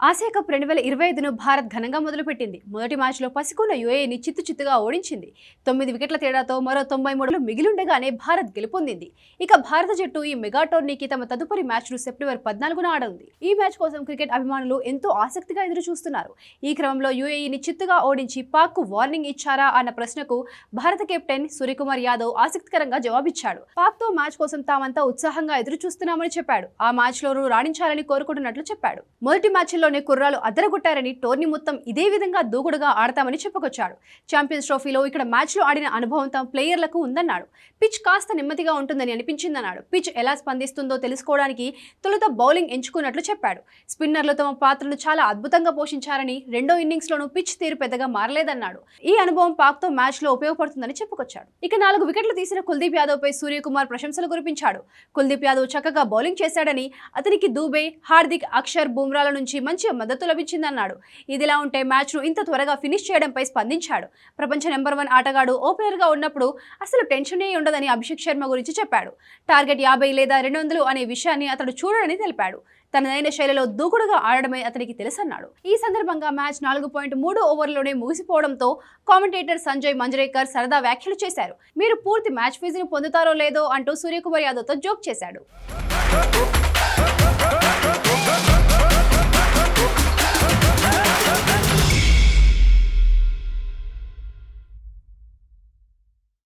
Asia cup 2025ను Bharat ఘనంగా మొదలుపెట్టింది. మొదటి మ్యాచ్లో పసికున్న యూఏఈని చిత్తుగా ఓడించింది. 9 వికెట్ల తేడాతో మరో 93 మిగిలుండగానే భారత్ గెలుపొందింది. ఇక భారత జట్టు ఈ మెగా టోర్నీకి తమ తదుపరి మ్యాచ్ను సెప్టెంబర్ 14న ఆడనుంది. ఈ మ్యాచ్ కోసం క్రికెట్ అభిమానులు ఎంతో ఆసక్తిగా ఎదురుచూస్తున్నారు. ఈ క్రమంలో యూఏఈని చిత్తుగా ఓడించి పాక్కు వార్నింగ్ ఇచ్చారా అన్న ప్రశ్నకు భారత కెప్టెన్ సూర్యకుమార్ యాదవ్ ఆసక్తికరంగా జవాబిచ్చాడు. పాక్తో మ్యాచ్ కోసం తామంతా ఉత్సాహంగా ఎదురుచూస్తున్నామని చెప్పాడు. ఆ మ్యాచ్లోనూ రాణించాలని కోరుకుంటున్నట్లు చెప్పాడు. మొదటి మ్యాచ్లో కుర్రాలు అదరగొట్టారని, టోర్నీ మొత్తం ఇదే విధంగా దూకుడుగా ఆడతామని చెప్పుకొచ్చాడు. ఛాంపియన్స్ ట్రోఫీలో ఇక్కడ మ్యాచ్లో ఆడిన అనుభవం తమ ప్లేయర్లకు ఉందన్నాడు. పిచ్ కాస్త నెమ్మదిగా ఉంటుందని అనిపించిందన్నాడు. పిచ్ ఎలా స్పందిస్తుందో తెలుసుకోవడానికి తొలుత బౌలింగ్ ఎంచుకున్నట్లు చెప్పాడు. స్పిన్నర్లు తమ పాత్రను చాలా అద్భుతంగా పోషించారని, రెండో ఇన్నింగ్స్లోనూ పిచ్ తీరు పెద్దగా మారలేదన్నాడు. ఈ అనుభవం పాక్తో మ్యాచ్లో ఉపయోగపడుతుందని చెప్పుకొచ్చాడు. ఇక 4 వికెట్లు తీసిన కుల్దీప్ యాదవ్పై సూర్యకుమార్ ప్రశంసలు కురిపించాడు. కుల్దీప్ యాదవ్ చక్కగా బౌలింగ్ చేశాడని, అతనికి దూబే, హార్దిక్, అక్షర్, బుమ్రాల నుంచి మంచి మద్దతు లభించిందన్నాడు. ఇదిలా ఉంటే మ్యాచ్ను ఇంత త్వరగా ఫినిష్ చేయడంపై స్పందించాడు. ప్రపంచ నెంబర్ 1 ఆటగాడు ఓపెనర్గా ఉన్నప్పుడు అసలు టెన్షనే ఉండదని అభిషేక్ శర్మ గురించి చెప్పాడు. టార్గెట్ 50 లేదా 200 అనే విషయాన్ని అతడు చూడడని తెలిపాడు. తనదైన శైలిలో దూకుడుగా ఆడడమే అతనికి తెలుసన్నాడు. ఈ సందర్భంగా మ్యాచ్ 4.3 ఓవర్లలోనే ముగిసిపోవడంతో కామెంటేటర్ సంజయ్ మంజ్రేకర్ సరదా వ్యాఖ్యలు చేశారు. మీరు పూర్తి మ్యాచ్ ఫీజును పొందుతారో లేదో అంటూ సూర్యకుమార్ యాదవ్తో జోక్ చేశాడు.